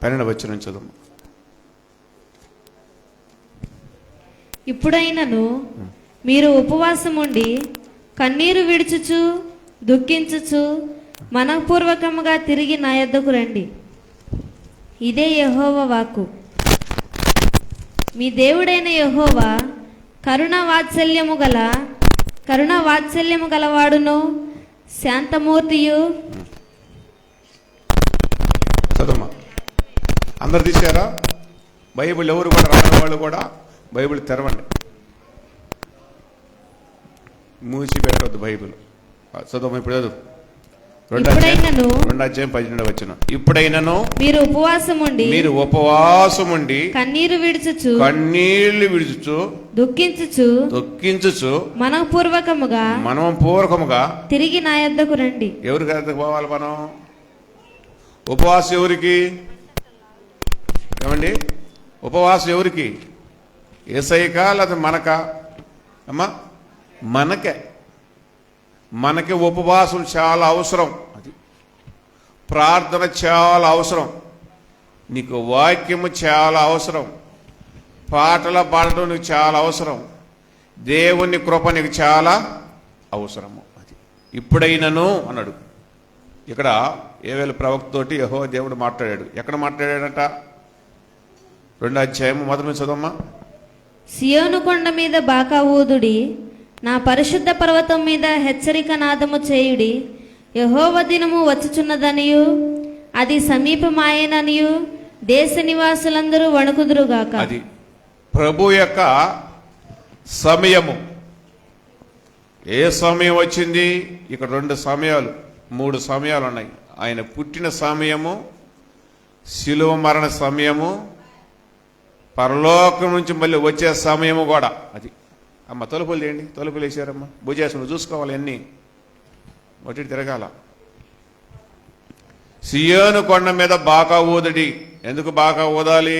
12వ వచనం చదువు. ఇప్పుడైనను మీరు ఉపవాసం ఉండి కన్నీరు విడుచుచు దుఃఖించుచు మనఃపూర్వకముగా తిరిగి నా యొద్దకు రండి. ఇదే యెహోవా వాక్కు. మీ దేవుడైన యెహోవా కరుణ వాత్సల్యము గలవాడును శాంతమూర్తియు. చదువు. అందరు తీశారా? బైబిల్ ఎవరు కూడా రాని వాళ్ళు కూడా బైబిల్ తెరవండి, మూసి పెట్టవద్దు బైబిల్. చదువు. ఇప్పుడు చదువు. 2వ అధ్యాయం 12వ వచనం. ఇప్పుడైనను మీరు ఉపవాసం ఉండి కన్నీళ్లు విడుచుచు దుఃఖించుచు మనఃపూర్వకముగా తిరిగి నా యొద్దకు రండి. ఎవరికి దగ్గరకు పోవాలి మనం? ఉపవాసం ఎవరికి? ఏమండి, ఉపవాసం ఎవరికి? యేసయ్యకా లేదా మనకా? అమ్మా, మనకి ఉపవాసం చాలా అవసరం. అది ప్రార్థన చాలా అవసరం, నీకు వాక్యము చాలా అవసరం, పాటల పాడటం నీకు చాలా అవసరం, దేవుని కృప నీకు చాలా అవసరము. అది ఇప్పుడైనను అన్నాడు. ఇక్కడ యోవేలు ప్రవక్తతోటి యెహోవా దేవుడు మాట్లాడాడు. ఎక్కడ మాట్లాడాడట? 2వ అధ్యాయం 1వ చదవమ్మా. సియోను కొండ మీద బాకా ఊదుడి, నా పరిశుద్ధ పర్వతం మీద హెచ్చరిక నాదము చేయుడి. యెహోవా దినము వచ్చుచున్నదనియు అది సమీపమాయననియు దేశ నివాసులందరూ వణుకుదురుగాక. అది ప్రభు యొక్క సమయము. ఏ సమయం వచ్చింది? ఇక్కడ 2 సమయాలు 3 సమయాలు ఉన్నాయి. ఆయన పుట్టిన సమయము, శిలువ మరణ సమయము, పరలోకం నుంచి మళ్ళీ వచ్చే సమయము కూడా. అది అమ్మ తలుపులు తీయండి. తలుపులు వేసారమ్మా. భుజేశ్వరుడు చూసుకోవాలి, అన్నీ ఒకటి తిరగాల. సియోను కొండ మీద బాకా ఊదడి. ఎందుకు బాకా ఊదాలి?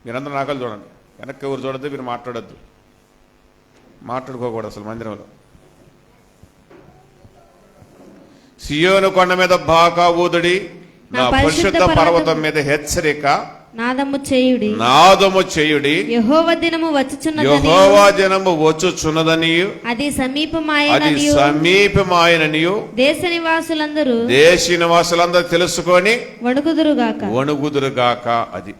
మీరందరూ నాకలు చూడండి, వెనక్కి ఎవరు చూడద్దు, మీరు మాట్లాడుకోకూడదు అసలు మందిరంలో. సియోను కొండ మీద బాకా ఊదడి, నా పరిశుద్ధ పర్వతం మీద హెచ్చరిక నాదము చేయుడి. యెహోవా దినము వచ్చుచున్నదనియు అది సమీపమాయననియు దేశ నివాసులందరూ తెలుసుకొని వణుకుదురుగాక. అది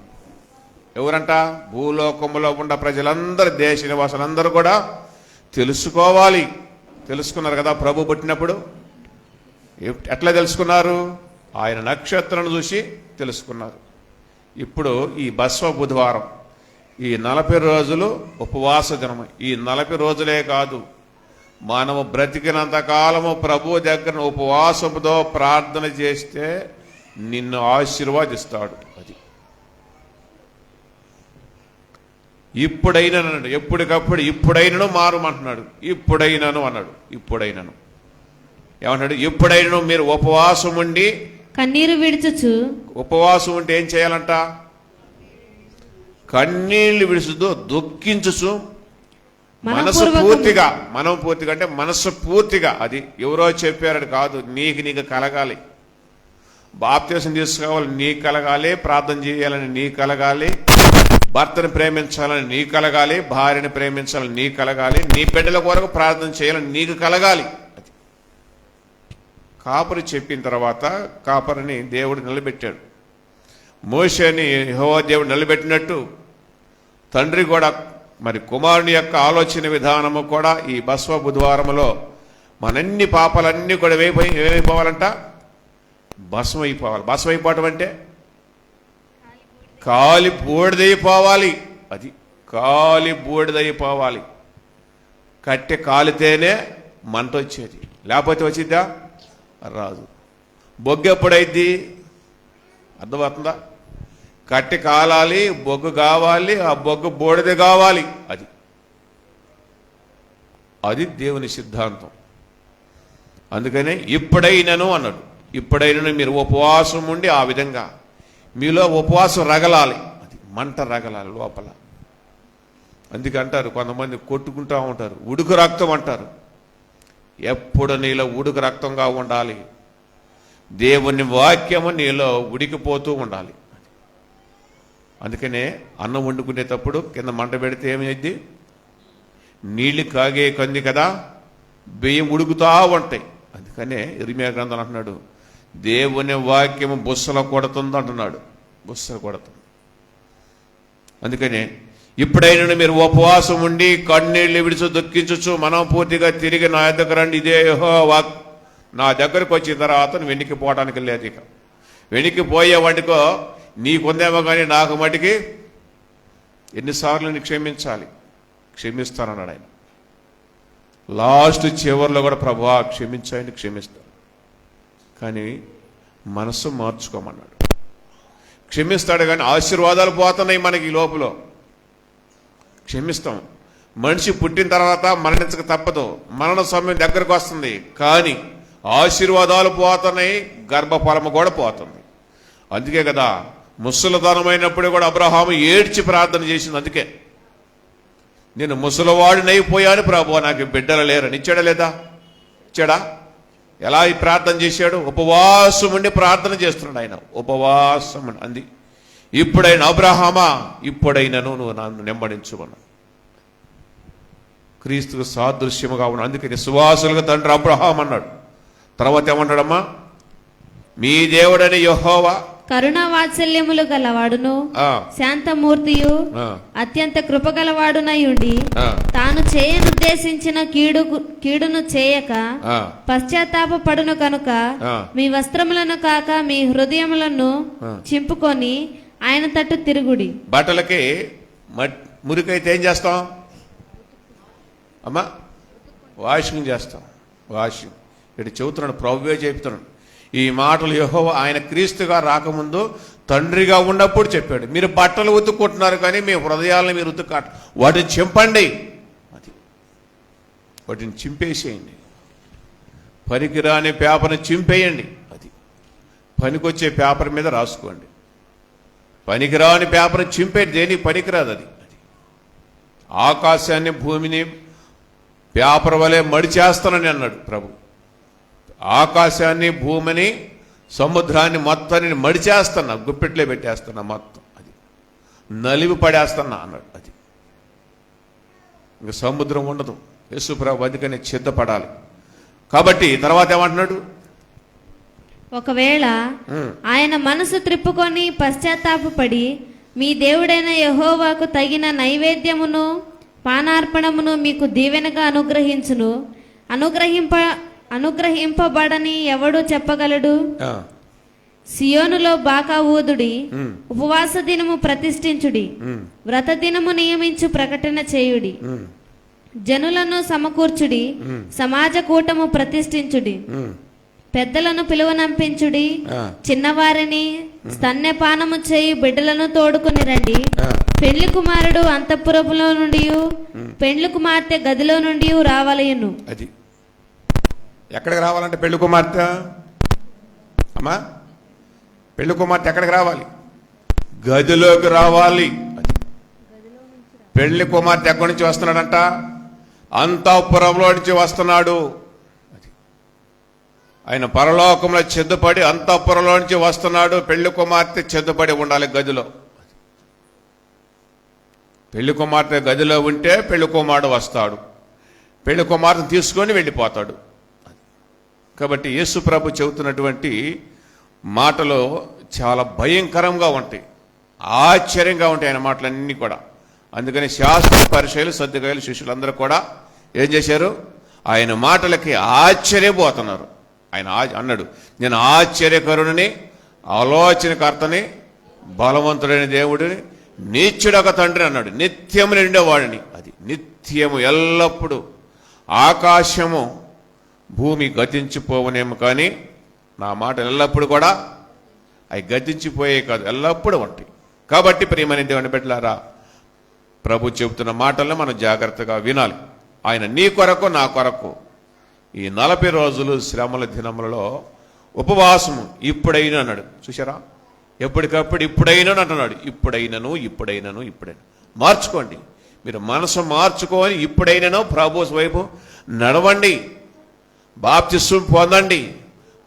ఎవరంట? భూలోకములో ఉన్న ప్రజలందరూ, దేశ నివాసులందరూ కూడా తెలుసుకోవాలి. తెలుసుకున్నారు కదా ప్రభు పుట్టినప్పుడు. ఎట్లా తెలుసుకున్నారు? ఆయన నక్షత్రం చూసి తెలుసుకున్నారు. ఇప్పుడు ఈ బస్వ బుధవారం, ఈ 40 రోజులు ఉపవాస దినము. ఈ 40 రోజులే కాదు, మనము బ్రతికినంత కాలము ప్రభు దగ్గర ఉపవాసముతో ప్రార్థన చేస్తే నిన్ను ఆశీర్వాదిస్తాడు. అది ఇప్పుడైనను, ఎప్పటికప్పుడు ఇప్పుడైనను మారమంటున్నాడు. ఇప్పుడైనను అన్నాడు. ఇప్పుడైనను ఏమన్నాడు? ఇప్పుడైనను మీరు ఉపవాసం ఉండి కన్నీరు విడుచుచు. ఉపవాసం ఉంటే ఏం చేయాలంట? కన్నీళ్లు విడుచుతూ దుఃఖించుచు మనస్ఫూర్తిగా అంటే మనస్ఫూర్తిగా. అది ఎవరో చెప్పారని కాదు, నీకు కలగాలి. బాప్తీసం తీసుకోవాలి, నీకు కలగాలి. ప్రార్థన చేయాలని నీకు కలగాలి. భర్తను ప్రేమించాలని నీకు కలగాలి. భార్యని ప్రేమించాలని నీకు కలగాలి. నీ బిడ్డల కొరకు ప్రార్థన చేయాలని నీకు కలగాలి. కాపరి చెప్పిన తర్వాత కాపరిని దేవుడు నిలబెట్టాడు. మోషేని యెహోవా దేవుడు నిలబెట్టినట్టు తండ్రి కూడా మరి కుమారుని యొక్క ఆలోచన విధానము కూడా ఈ బస్వ బుధవారంలో మనన్ని పాపాలన్నీ కూడా ఏమైపోవాలంట? భస్మం అయిపోవాలి. భస్మం అయిపోవటం అంటే కాలి బూడిదైపోవాలి. అది కాలి బూడిదైపోవాలి. కట్టె కాలితేనే మంట వచ్చేది, లేకపోతే వచ్చిద్దా? రాదు. బొగ్గు ఎప్పుడైద్ది? అర్థమవుతుందా? కట్టె కాలాలి, బొగ్గు కావాలి, ఆ బొగ్గు బూడిద కావాలి. అది దేవుని సిద్ధాంతం. అందుకనే ఇప్పుడైనను అన్నాడు. ఇప్పుడైనను మీరు ఉపవాసం ఉండి ఆ విధంగా మీలో ఉపవాసం రగలాలి. అది మంట రగలాలి లోపల. అందుకంటారు కొంతమంది కొట్టుకుంటూ ఉంటారు, ఉడుకు రక్తం అంటారు. ఎప్పుడు నీలో ఉడుకు రక్తంగా ఉండాలి. దేవుని వాక్యము నీలో ఉడికిపోతూ ఉండాలి. అందుకనే అన్నం వండుకునేటప్పుడు కింద మంట పెడితే ఏమైంది? నీళ్లు కాగే కంది కదా, బియ్యం ఉడుకుతా ఉంటాయి. అందుకనే ఇర్మియా గ్రంథం అంటున్నాడు, దేవుని వాక్యము బుస్సలు కొడుతుంది అంటున్నాడు. బుస్సలు కొడుతుంది. అందుకనే ఇప్పుడైనా మీరు ఉపవాసం ఉండి కన్నీళ్లు విడిచి దుఃఖించచ్చు, మనం పూర్తిగా తిరిగి నా దగ్గర రండి, ఇదే యెహోవా వాక్. నా దగ్గరకు వచ్చిన తర్వాత నువ్వు వెనక్కి పోవడానికి లేదు. ఇక వెనక్కి పోయే వాటికో నీకుందేమో కానీ నాకు మటుకి ఎన్నిసార్లు నీ క్షమించాలి, క్షమిస్తానన్నాడు ఆయన. లాస్ట్ చివరిలో కూడా ప్రభువా క్షమించాయని క్షమిస్తాను, కానీ మనసు మార్చుకోమన్నాడు. క్షమిస్తాడు కానీ ఆశీర్వాదాలు పోతున్నాయి మనకి ఈ లోపల. క్షమిస్తాం. మనిషి పుట్టిన తర్వాత మరణించక తప్పదు, మరణ సమయం దగ్గరకు వస్తుంది, కానీ ఆశీర్వాదాలు పోతున్నాయి, గర్భఫలము కూడా పోతుంది. అందుకే కదా ముసలితనమైనప్పుడు కూడా అబ్రహాము ఏడ్చి ప్రార్థన చేసింది. అందుకే నేను ముసలివాడినైపోయాను ప్రభువా, నాకు బిడ్డలు లేరని. ఇచ్చాడా లేదా? ఇచ్చాడా? ఎలా ఈ ప్రార్థన చేశాడు? ఉపవాసం ఉండి ప్రార్థన చేస్తున్నాడు ఆయన. ఉపవాసం అంది. ఇప్పుడైనా అబ్రహామా, ఇప్పుడైనాను నువ్వు నన్ను నెమ్మడించుకున్నా. క్రీస్తుకు సాదృశ్యముగా ఉన్నాడు. అందుకే విశ్వాసులుగా తండ్రి అబ్రహాం అన్నాడు. తర్వాత ఏమన్నాడమ్మా? మీ దేవుడని యెహోవా కరుణా వాత్సల్యములు గలవాడును, శాంతమూర్తియు, అత్యంత కృపగలవాడునయుండి, తాను చేయనుద్దేశించిన కీడును చేయక పశ్చాత్తాపపడును కనుక మీ వస్త్రములను కాక మీ హృదయములను చింపుకొని ఆయన తట్టు తిరుగుడి. బట్టలకి మురికైతే ఏం చేస్తాం అమ్మా? వాషింగ్ చేస్తాం. వాషింగ్. ఇటు చెబుతున్నాడు, ప్రభువే చెబుతున్నాడు ఈ మాటలు. యెహోవా ఆయన క్రీస్తుగా రాకముందు తండ్రిగా ఉన్నప్పుడు చెప్పాడు, మీరు బట్టలు ఉతుక్కుంటున్నారు కానీ మీ హృదయాలను మీరు ఉతుక్కాట, వాటిని చింపండి. అది వాటిని చింపేసేయండి. పనికిరాని పేపర్ని చింపేయండి. అది పనికొచ్చే పేపర్ మీద రాసుకోండి. పనికిరాని పేపర్ని చింపేది దేనికి పనికిరాదు. అది ఆకాశాన్ని భూమిని పేపర్ వలె మడిచేస్తానని అన్నాడు ప్రభు. ఆకాశాన్ని భూమిని సముద్రాన్ని మొత్తాన్ని మడిచేస్తున్నా, గుప్పెట్లే పెట్టేస్తున్నా మొత్తం. అది నలివి పడేస్తున్నా అన్నాడు. అది ఇంక సముద్రం ఉండదు. యేసు ప్రభు అందుకని సిద్ధపడాలి. కాబట్టి తర్వాత ఏమంటున్నాడు? ఒకవేళ ఆయన మనసు త్రిప్పుకొని పశ్చాత్తాపపడి మీ దేవుడైన యెహోవాకు తగిన నైవేద్యమును పానార్పణమును మీకు దీవెనగా అనుగ్రహింపబడని ఎవడు చెప్పగలడు? సియోనులో బాకా ఊదుడి, ఉపవాస దినము ప్రతిష్ఠించుడి, వ్రత దినము నియమించు ప్రకటన చేయుడి, జనులను సమకూర్చుడి, సమాజ కూటము ప్రతిష్ఠించుడి, పెద్దలను పిలువనంపించుడి, చిన్నవారిని స్తన్యపానము చేయి బిడ్డలను తోడుకొని రండి. పెళ్లి కుమారుడు అంతఃపురములో నుండి పెళ్లి కుమార్తె గదిలో నుండి రావలయును. అది ఎక్కడికి రావాలంటే పెళ్లి కుమార్తె అమ్మా, పెళ్లి కుమార్తె ఎక్కడికి రావాలి? గదిలోకి రావాలి. అది పెళ్లి కుమార్తె ఎక్కడి నుంచి వస్తున్నాడంట? అంతఃపురంలో నుంచి వస్తున్నాడు. ఆయన పరలోకంలో చెద్దుపడి అంతఃపురంలో నుంచి వస్తున్నాడు. పెళ్లి కుమార్తె చెద్దుపడి ఉండాలి గదిలో. పెళ్లి కుమార్తె గదిలో ఉంటే పెళ్లి కుమారుడు వస్తాడు, పెళ్లి కుమార్తెను తీసుకొని వెళ్ళిపోతాడు. కాబట్టి యేసు ప్రభు చెబుతున్నటువంటి మాటలు చాలా భయంకరంగా ఉంటాయి, ఆశ్చర్యంగా ఉంటాయి ఆయన మాటలన్నీ కూడా. అందుకని శాస్త్ర పరిచయులు సద్దుకాయలు శిష్యులందరూ కూడా ఏం చేశారు? ఆయన మాటలకి ఆశ్చర్యపోతున్నారు. ఆయన అన్నాడు, నేను ఆశ్చర్యకరుడిని, ఆలోచనకర్తని, బలవంతుడైన దేవుడిని, నిత్యుడొక తండ్రి అన్నాడు. నిత్యము నిండేవాడిని. అది నిత్యము ఎల్లప్పుడూ. ఆకాశము భూమి గతించిపోవనేమో కానీ నా మాటలు ఎల్లప్పుడు కూడా అవి గతించిపోయే కాదు, ఎల్లప్పుడూ ఉంటాయి. కాబట్టి ప్రియమైన దేవుని బిడ్డలారా, ప్రభు చెబుతున్న మాటలను మనం జాగ్రత్తగా వినాలి. ఆయన నీ కొరకు నా కొరకు ఈ 40 రోజులు శ్రమల దినములలో ఉపవాసము ఇప్పుడైనా అన్నాడు. చూసారా? ఎప్పటికప్పుడు ఇప్పుడైనా అంటున్నాడు. ఇప్పుడైనను మార్చుకోండి. మీరు మనసు మార్చుకొని ఇప్పుడైనాను ప్రభు వైపు నడవండి, బాప్తిస్మం పొందండి,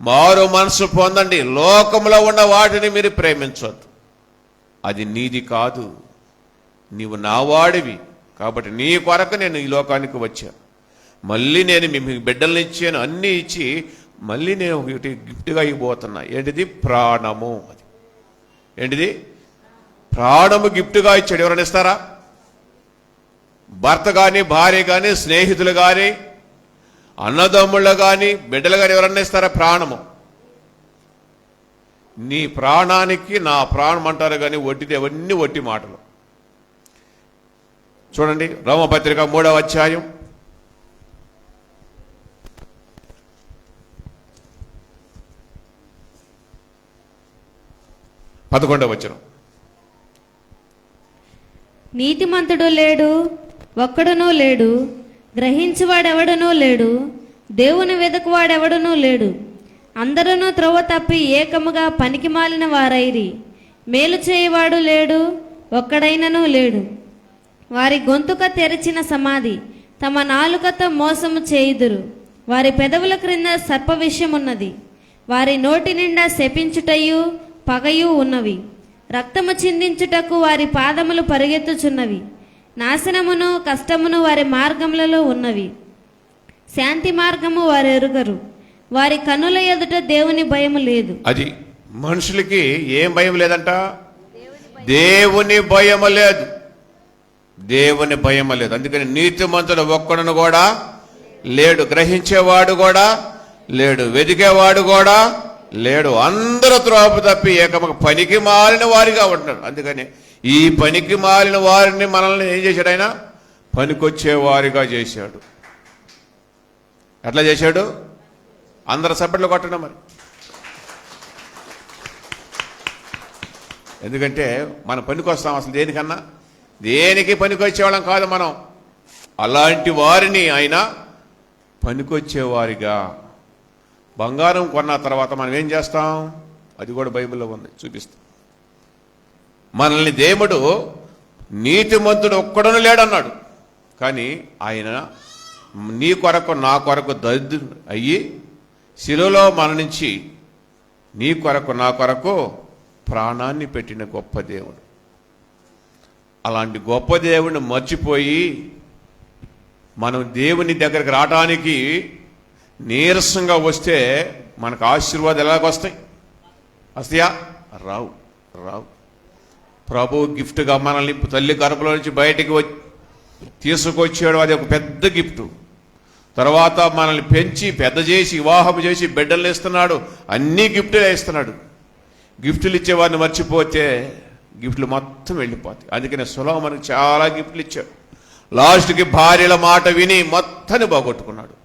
మారు మనసు పొందండి, లోకంలో ఉన్న వాటిని మీరు ప్రేమించవద్దు, అది నీది కాదు, నీవు నా వాడివి, కాబట్టి నీ కొరకు నేను ఈ లోకానికి వచ్చాను, మళ్ళీ నేను మీ బిడ్డల్ని ఇచ్చాను, అన్నీ ఇచ్చి మళ్ళీ నేను ఒకటి గిఫ్ట్గా ఇవ్వబోతున్నా. ఏంటిది? ప్రాణము. అది ఏంటిది? ప్రాణము గిఫ్ట్గా ఇచ్చాడు. ఎవరైనా ఇస్తారా? భర్త కానీ, భార్య కానీ, స్నేహితులు కానీ, అన్నదమ్ముళ్ళు కానీ, బిడ్డలు కానీ ఎవరన్నా ఇస్తారా ప్రాణము? నీ ప్రాణానికి నా ప్రాణం అంటారు కానీ వట్టిది, అవన్నీ వట్టి మాటలు. చూడండి రోమపత్రిక 3వ అధ్యాయం 11వ వచనం. నీతిమంతుడు లేడు, ఒక్కడునూ లేడు, గ్రహించువాడెవడునూ లేడు, దేవుని వెదకువాడెవడునూ లేడు. అందరూ త్రోవ తప్పి ఏకముగా పనికి మాలిన వారైరి, మేలు చేయువాడు లేడు, ఒక్కడైననూ లేడు. వారి గొంతుక తెరిచిన సమాధి, తమ నాలుకతో మోసము చేయుదురు. వారి పెదవుల క్రింద సర్ప విషమున్నది, వారి నోటి నిండా శపించుటయు పగయు ఉన్నవి. రక్తము చిందించుటకు వారి పాదములు పరిగెత్తుచున్నవి. నాశనమును కష్టమును వారి మార్గములలో ఉన్నవి. శాంతి మార్గము వారు ఎరుగరు. వారి కన్నుల ఎదుట దేవుని భయము లేదు. అది మనుషులకి ఏం భయం లేదంట? దేవుని భయము లేదు. దేవుని భయము లేదు. అందుకని నీతిమంతుడు ఒక్కడును కూడా లేడు, గ్రహించేవాడు కూడా లేడు, వెదికేవాడు కూడా లేడు. అందరూ త్రోవ తప్పి ఏకముగా పనికి మాలిన వారిగా ఉంటున్నారు. అందుకని ఈ పనికి మాలిన వారిని మనల్ని ఏం చేశాడు? ఆయన పనికొచ్చేవారిగా చేశాడు. ఎట్లా చేశాడు? అందరు సభ్యులు కొట్టడం మరి. ఎందుకంటే మనం పనికొస్తాం అసలు దేనికన్నా? దేనికి పనికొచ్చేవాళ్ళం కాదు మనం. అలాంటి వారిని ఆయన పనికొచ్చేవారిగా. బంగారం కొన్న తర్వాత మనం ఏం చేస్తాం? అది కూడా బైబిల్లో ఉంది, చూపిస్తాం. మనల్ని దేవుడు నీతిమంతుడు ఒక్కడను లేడన్నాడు, కానీ ఆయన నీ కొరకు నా కొరకు దరిద్రుడు అయ్యి శిలువలో మరణించి నీ కొరకు నా కొరకు ప్రాణాన్ని పెట్టిన గొప్ప దేవుడు. అలాంటి గొప్ప దేవుడిని మర్చిపోయి మనం దేవుని దగ్గరికి రావడానికి నీరసంగా వస్తే మనకు ఆశీర్వాదాలు ఎలాగొస్తాయి? వస్తాయా? రావు, రావు. ప్రభు గిఫ్ట్గా మనల్ని తల్లి గర్భంలో నుంచి బయటికి తీసుకొచ్చాడు. అది ఒక పెద్ద గిఫ్ట్. తర్వాత మనల్ని పెంచి పెద్ద చేసి వివాహం చేసి బిడ్డలు ఇస్తున్నాడు. అన్ని గిఫ్టులే ఇస్తున్నాడు. గిఫ్టులు ఇచ్చేవారిని మర్చిపోతే గిఫ్ట్లు మొత్తం వెళ్ళిపోతాయి. అందుకనే సొలొమోనుకు చాలా గిఫ్ట్లు ఇచ్చాడు. లాస్ట్కి భార్యల మాట విని మొత్తాన్ని బాగొట్టుకున్నాడు.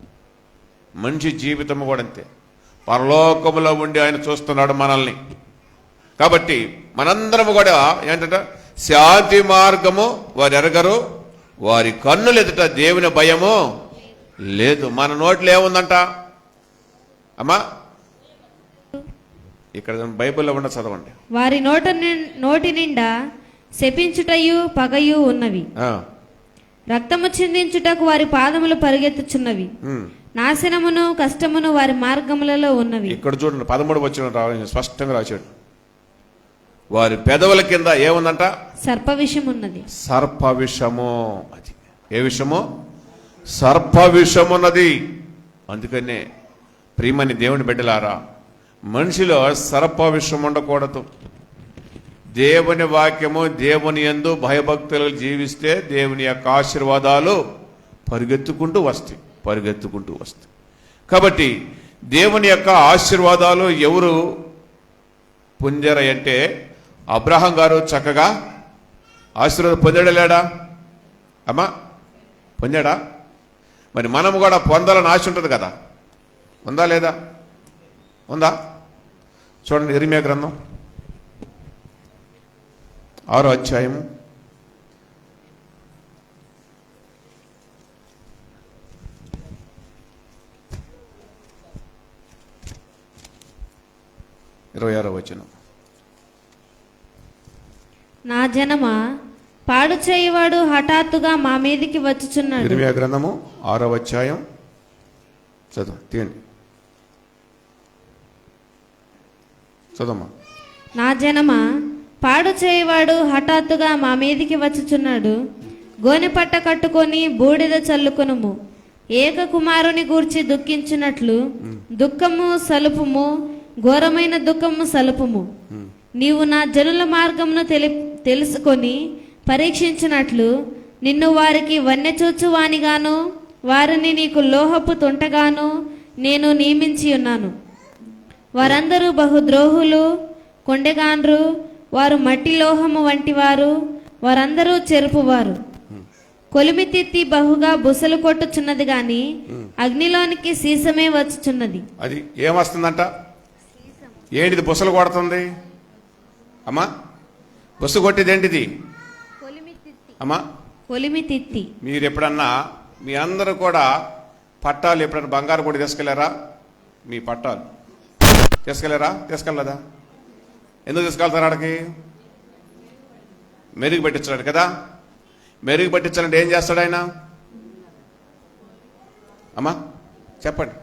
మంచి జీవితం కూడా అంతే. పరలోకములో ఉండి ఆయన చూస్తున్నాడు మనల్ని. కాబట్టి మనందరం కూడా ఏంటంటే శాంతి మార్గము వారు ఎరగరు, వారి కన్నులు ఎదుట దేవుని భయము లేదు. మన నోట్లో ఏముందంట అమ్మా? ఇక్కడ బైబిల్లో ఉన్న చదవండి. వారి నోటి నిండా శపించుటయు పగయు ఉన్నవి. రక్తము చిందించుటకు వారి పాదములు పరిగెత్తుచున్నవి. నాశనమును కష్టమును వారి మార్గములలో ఉన్నవి. ఇక్కడ చూడండి 13వ వచనం స్పష్టంగా రాశాడు. వారి పెదవుల కింద ఏముందంట? సర్ప విషం ఉన్నది. సర్ప విషము. అది ఏ విషము? సర్ప విషమున్నది. అందుకనే ప్రియమని దేవుని బిడ్డలారా, మనిషిలో సర్ప విషం ఉండకూడదు. దేవుని వాక్యము, దేవుని యందు భయభక్తులు జీవిస్తే దేవుని యొక్క ఆశీర్వాదాలు పరిగెత్తుకుంటూ వస్తాయి, పరిగెత్తుకుంటూ వస్తాయి. కాబట్టి దేవుని యొక్క ఆశీర్వాదాలు ఎవరు పొందారంటే అబ్రహాం గారు చక్కగా ఆశీర్వాదం పొందాడా లేడా అమ్మా? పొందాడా? మరి మనం కూడా పొందాలని ఆశ ఉంటుంది కదా, ఉందా లేదా? ఉందా? చూడండి ఇర్మీయా గ్రంథం 6వ అధ్యాయము 26వ వచనం. నా జనమా, పాడు చేయువాడు హఠాత్తుగా మా మీదికి వచ్చుచున్నాడు. ఇర్మీయా గ్రంథము 6వ అధ్యాయం చదువు తీయండి. చదమ్మా. నా జనమా, పాడు చేయవాడు హఠాత్తుగా మా మీదికి వచ్చుచున్నాడు. గోనెపట్ట కట్టుకొని బూడిద చల్లుకొనుము. ఏక కుమారుని గూర్చి దుఃఖించినట్లు దుఃఖము సలుపుము, ఘోరమైన దుఃఖము సలుపుము. నీవు నా జనుల మార్గమును తెలుసుకొని పరీక్షించినట్లు నిన్ను వారికి వన్నెచూచువానిగాను వారిని నీకు లోహపు తుంటగాను నేను నియమించి ఉన్నాను. వారందరూ బహుద్రోహులు, కొండెగాండ్రు, వారు మట్టి లోహము వంటి వారు, వారందరూ చెరుపువారు. కొలిమి తిత్తి బహుగా బుసలు కొట్టుచున్నది గాని అగ్నిలోనికి సీసమే వచ్చుచున్నది. అది ఏమొస్తుందంట? ఏంటిది బుసలు కొడుతుంది? అమ్మా, బుస కొట్టేది ఏంటిది అమ్మా? కొలిమి తిత్తి. మీరు ఎప్పుడన్నా మీ అందరూ కూడా పట్టాలు ఎప్పుడన్నా బంగారు కూడా తీసుకెళ్లారా? మీ పట్టాలు తీసుకెళ్లారా? తీసుకెళ్ళదా? ఎందుకు తీసుకెళ్తారు? ఆడికి మెరుగు పెట్టించాడు కదా. మెరుగు పెట్టించాలంటే ఏం చేస్తాడు ఆయన? అమ్మా చెప్పండి,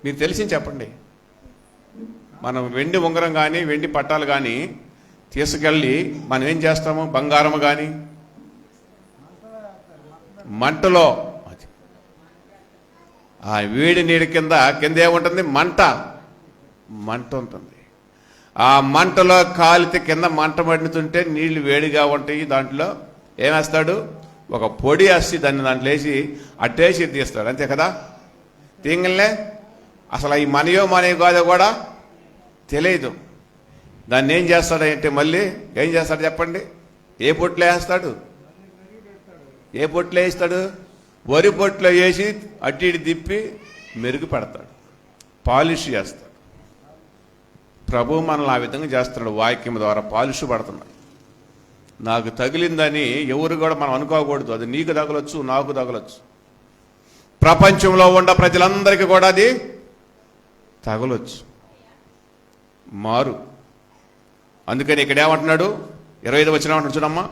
మీరు తెలిసింది చెప్పండి. మనం వెండి ఉంగరం కానీ వెండి పట్టాలు కానీ తీసుకెళ్ళి మనం ఏం చేస్తాము? బంగారము కానీ మంటలో, ఆ వేడి నీడి కింద ఏముంటుంది? మంట ఉంటుంది. ఆ మంటలో కాలితే కింద మంట మండుతుంటే నీళ్లు వేడిగా ఉంటాయి. దాంట్లో ఏమేస్తాడు? ఒక పొడి వేసి దాన్ని దాంట్లో వేసి అట్టేసి తీస్తాడు, అంతే కదా. తీగలే అసలు ఈ మనయో కాదో కూడా తెలియదు. దాన్ని ఏం చేస్తాడంటే మళ్ళీ ఏం చేస్తాడు చెప్పండి? ఏ పొట్లో వేస్తాడు? ఏ పొట్లో వేస్తాడు? వరి పొట్లో వేసి అటు ఇటు తిప్పి మెరుగు పెడతాడు, పాలిష్ చేస్తాడు. ప్రభు మనల్ని ఆ విధంగా చేస్తున్నాడు. వాక్యం ద్వారా పాలిష్ పడుతున్నాడు. నాకు తగిలిందని ఎవరు కూడా మనం అనుకోకూడదు. అది నీకు తగలొచ్చు, నాకు తగలొచ్చు, ప్రపంచంలో ఉన్న ప్రజలందరికీ కూడా అది తగలొచ్చు. మారు. అందుకని ఇక్కడ ఏమంటున్నాడు? 25వ వచనం ఏమంటున్నాడు చూడమ్మా.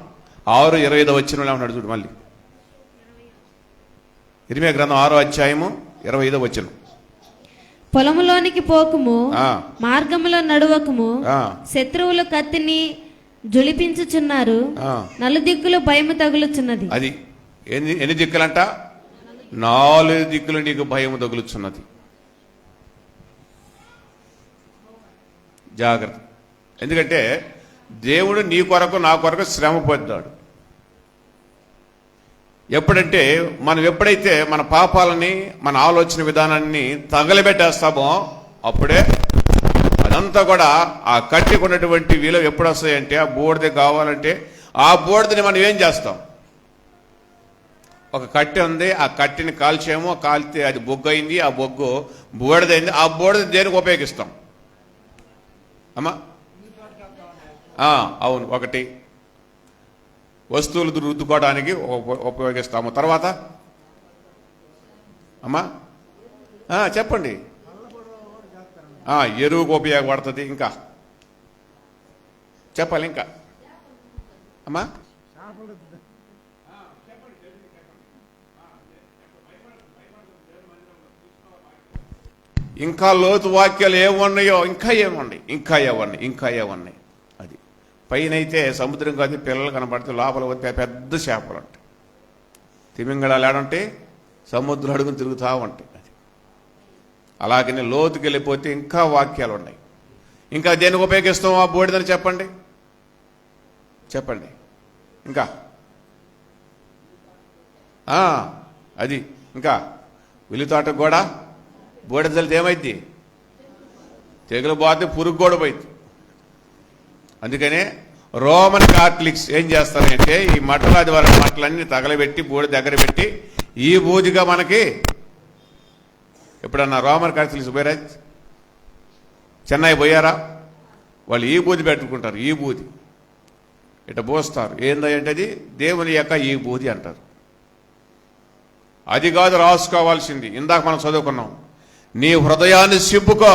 6:25 వచనంలో ఏమంటున్నాడు చూడు. మళ్ళీ ఇర్మియా గ్రంథం 6వ అధ్యాయము 25వ వచనం. పొలములోనికి పోకుము, మార్గములో నడువకుము, శత్రువులు కత్తిని జులిపించుచున్నారు, నలుదిక్కులు భయము తగులుచున్నది. అది ఎన్ని దిక్కులంట? 4 దిక్కులు నీకు భయము తగులుచున్నది. జాగ్రత్త. ఎందుకంటే దేవుడు నీ కొరకు నా కొరకు శ్రమ పొందాడు. ఎప్పుడంటే మనం ఎప్పుడైతే మన పాపాలని మన ఆలోచన విధానాన్ని తగలబెట్టేస్తామో అప్పుడే అదంతా కూడా ఆ కట్టికి ఉన్నటువంటి విలువ ఎప్పుడు వస్తాయంటే ఆ బూడిద కావాలంటే ఆ బూడిదని మనం ఏం చేస్తాం? ఒక కట్టె ఉంది, ఆ కట్టెని కాల్చేమో, కాల్తే అది బొగ్గు అయింది, ఆ బొగ్గు బూడిదైంది. ఆ బూడిద దేనికి ఉపయోగిస్తాం అమ్మా? అవును, ఒకటి వస్తువులు రుద్దుకోవడానికి ఉపయోగిస్తాము. తర్వాత అమ్మా చెప్పండి. ఎరువుకు ఉపయోగపడుతుంది. ఇంకా చెప్పాలి. ఇంకా అమ్మా ఇంకా లోతు వాక్యాలు ఏమున్నాయో ఇంకా ఏమన్నాయి. అది పైన అయితే సముద్రం కాదు, పిల్లలు కనబడితే లోపల పోతే పెద్ద చేపలు ఉంటాయి. తిమింగళాలు ఏడంటే సముద్రం అడుగుని తిరుగుతూ ఉంటాయి. అది అలాగనే లోతుకి వెళ్ళిపోతే ఇంకా వాక్యాలు ఉన్నాయి. ఇంకా దేనికి ఉపయోగిస్తాం ఆ బూడిదని చెప్పండి. ఇంకా అది ఇంకా ఉల్లితోటకు కూడా బూడిద చల్లితే ఏమైద్ది? తెగులు పోతే, పురుగు కూడా పోయింది. అందుకనే రోమన్ కాథలిక్స్ ఏం చేస్తారంటే ఈ మఠాది వారి మట్టలన్నీ తగలబెట్టి బూడిద దగ్గర పెట్టి ఈ బూదిగా మనకి ఎప్పుడన్నా రోమన్ కాథలిక్స్ పోయారా? చెన్నై పోయారా? వాళ్ళు ఈ బూది పెట్టుకుంటారు. ఈ బూది ఇట్లా పోస్తారు. ఏందంటే అది దేవుని యొక్క ఈ బూది అంటారు. అది కాదు రాసుకోవాల్సింది. ఇందాక మనం చదువుకున్నాం, నీ హృదయాన్ని చింపుకో.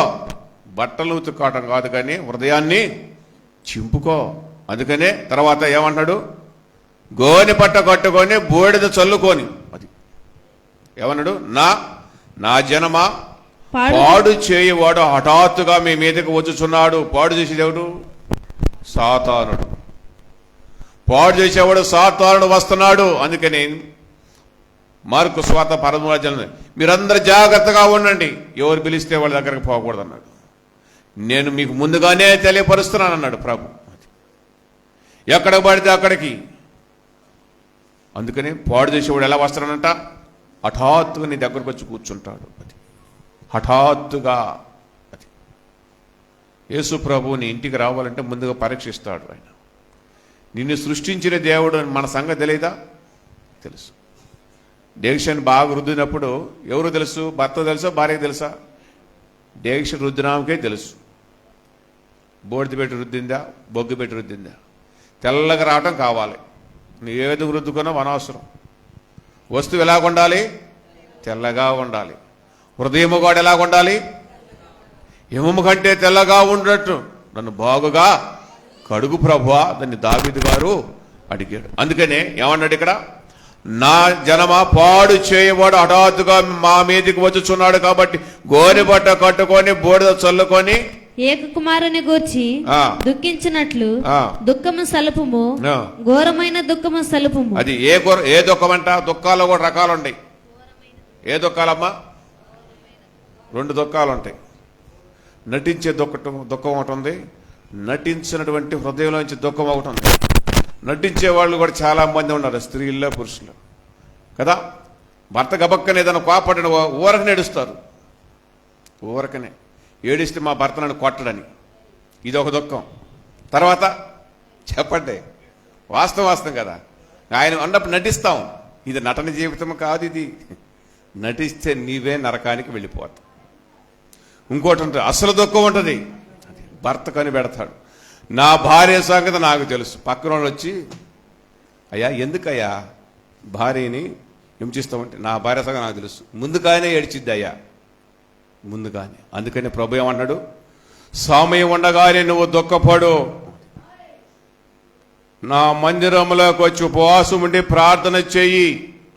బట్టలు ఉతుక్కోవటం కాదు కానీ హృదయాన్ని చింపుకో. అందుకనే తర్వాత ఏమంటాడు? గోని పట్ట కట్టుకొని బూడిద చల్లుకొని. అది ఏమన్నాడు? నా జనమా, పాడు చేయవాడు హఠాత్తుగా మీ మీదకి వచ్చుచున్నాడు. పాడు చేసేది ఎవడు? సాతానుడు. పాడు చేసేవాడు సాతానుడు వస్తున్నాడు. అందుకని మార్కు సువార్త 13వ అధ్యాయం, మీరందరూ జాగ్రత్తగా ఉండండి, ఎవరు పిలిస్తే వాళ్ళ దగ్గరకు పోకూడదు అన్నాడు. నేను మీకు ముందుగానే తెలియపరుస్తున్నాను అన్నాడు ప్రభు. ఎక్కడికి పడితే అక్కడికి. అందుకని పాడు చేసేవాడు ఎలా వస్తాడంట? హఠాత్తుగా నీ దగ్గరకు వచ్చి కూర్చుంటాడు. అది హఠాత్తుగా. అది యేసు ప్రభు నీ ఇంటికి రావాలంటే ముందుగా పరీక్షిస్తాడు ఆయన. నిన్ను సృష్టించిన దేవుడు మన సంగతి తెలియదా? తెలుసు. డేక్షన్ బాగా రుద్దినప్పుడు ఎవరు తెలుసు? భర్త తెలుసా, భార్యకి తెలుసా? డేక్షన్ రుద్దినామకే తెలుసు. బోడిది పెట్టి రుద్దిందా, బొగ్గు పెట్టి రుద్దిందా? తెల్లగా రావటం కావాలి. నువ్వు ఏది రుద్దుకున్నా అనవసరం. వస్తువు ఎలాగ ఉండాలి? తెల్లగా ఉండాలి. హృదయము కూడా ఎలాగ ఉండాలి? హిమము కంటే తెల్లగా ఉండట్టు నన్ను బాగుగా కడుగు ప్రభువా, దాన్ని దావీదు గారు అడిగాడు. అందుకనే ఏమన్నాడు ఇక్కడ? నా జనమా, పాడు చేయవాడు హఠాత్తుగా మా మీదకి వచ్చుచున్నాడు కాబట్టి గోనె బట్ట కట్టుకొని బూడిద చల్లుకొని ఏక కుమారుని గూర్చి దుఃఖించినట్లు దుఃఖము సలుపుము, ఘోరమైన దుఃఖము సలుపుము. అది ఏ దుఃఖం అంట? దుఃఖాలు కూడా రకాలు ఉంటాయి. ఏ దుఃఖాలమ్మా? 2 దుఃఖాలు ఉంటాయి. నటించే దుఃఖం ఒకటి ఉంది, నటించినటువంటి హృదయంలోంచి దుఃఖం ఒకటి ఉంది. నటించే వాళ్ళు కూడా చాలా మంది ఉన్నారు, స్త్రీల్లో పురుషులు కదా. భర్త గబక్కనే ఏదైనా కోపడిన ఊరకనే ఏడుస్తారు. ఊరకనే ఏడిస్తే మా భర్త నన్ను కొట్టడని, ఇది ఒక దుఃఖం. తర్వాత చెప్పండి, వాస్తవం కదా. ఆయన అన్నప్పుడు నటిస్తాం. ఇది నటన జీవితం కాదు. ఇది నటిస్తే నీవే నరకానికి వెళ్ళిపోతావు. ఇంకోటి ఉంటుంది, అసలు దుఃఖం ఉంటుంది. భర్త కనిపెడతాడు, నా భార్య సంగతి నాకు తెలుసు. పక్కన వాళ్ళు వచ్చి, అయ్యా ఎందుకయ్యా భార్యని హింసిస్తామంటే, నా భార్య సంగతి నాకు తెలుసు. ముందుగానే ఏడ్చిద్ది అయ్యా, ముందుగానే. అందుకని ప్రభు ఏమన్నాడు? సమయం ఉండగానే నువ్వు దుఃఖపడు, నా మందిరంలోకి వచ్చి ఉపవాసం ఉండి ప్రార్థన చెయ్యి.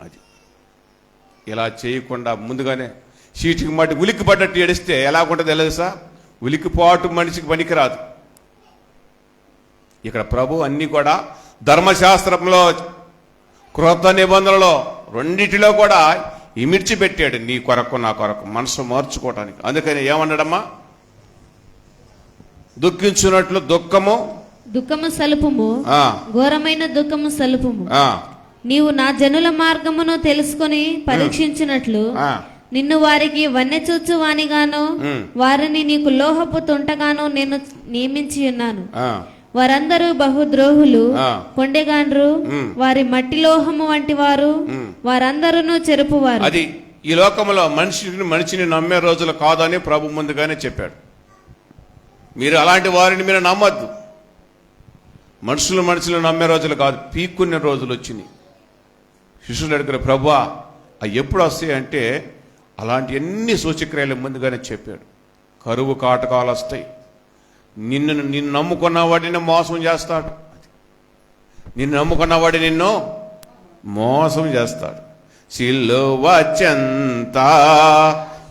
అది ఇలా చేయకుండా ముందుగానే చీటికి మట్టి ఉలిక్కి పడ్డట్టు ఏడిస్తే ఎలాగుంటుంది తెలుసా? ఉలికిపాటు మనిషికి పనికిరాదు. ఇక్కడ ప్రభు అన్ని కూడా ధర్మశాస్త్రంలో, క్రొత్త నిబంధనలో, రెండిటిలో కూడా ఇమిడ్చి పెట్టాడు. నీ కొరకు నా కొరకు మనసు మార్చుకోవటానికి. అందుకని ఏమన్నాడమ్మా? దుఃఖించున్నట్లు దుఃఖము సలుపుము, ఘోరమైన దుఃఖము సలుపుము. నీవు నా జనుల మార్గమును తెలుసుకొని పరీక్షించినట్లు నిన్ను వారికి వన్నెచూచు వానిగాను వారిని నీకు లోహపు తుంటగాను నేను నియమించి ఉన్నాను. వారందరూ బహుద్రోహులు, కొండెగాండ్రు, వారి మట్టి లోహము వంటి వారు, వారందరూ చెరుపువారు. అది ఈ లోకంలో మనిషిని నమ్మే రోజులు కాదని ప్రభు ముందుగానే చెప్పాడు. మీరు అలాంటి వారిని మీరు నమ్మద్దు. మనుషులు నమ్మే రోజులు కాదు, పీక్కునే రోజులు వచ్చినాయి. శిష్యులు అడిగారు, ప్రభువా అవి ఎప్పుడు వస్తాయంటే అలాంటి ఎన్ని సూచక్రియలు ముందుగానే చెప్పాడు. కరువు కాటకాలు వస్తాయి. నిన్ను నమ్ముకున్న వాడిని మోసం చేస్తాడు. నిన్ను నమ్ముకున్న వాడి నిన్ను మోసం చేస్తాడు. సిలువ చెంత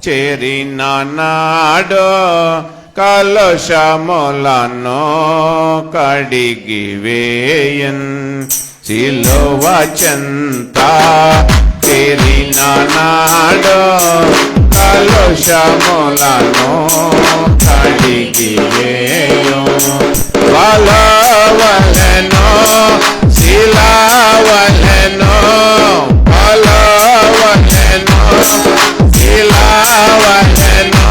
చేరిన నాడు కలుషములను కడిగి వేయన్. సిలువ చెంత చేరిన నాడు కలుషములను కడిగి వేయు. బలవలెను శిలావలెను, బలవలెను శిలావలెను,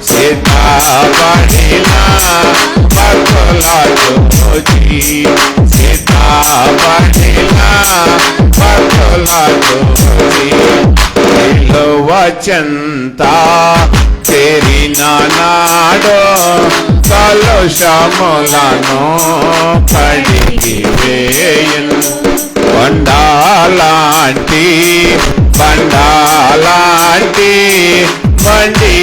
సిద్ధపడిన భక్తులకు చూచి, సిద్ధపడిన భక్తులకు చూచి. సిలువ చెంత చేరిన నాడు కలుషములను కడిగి వేయను. బండాలాంటి బండి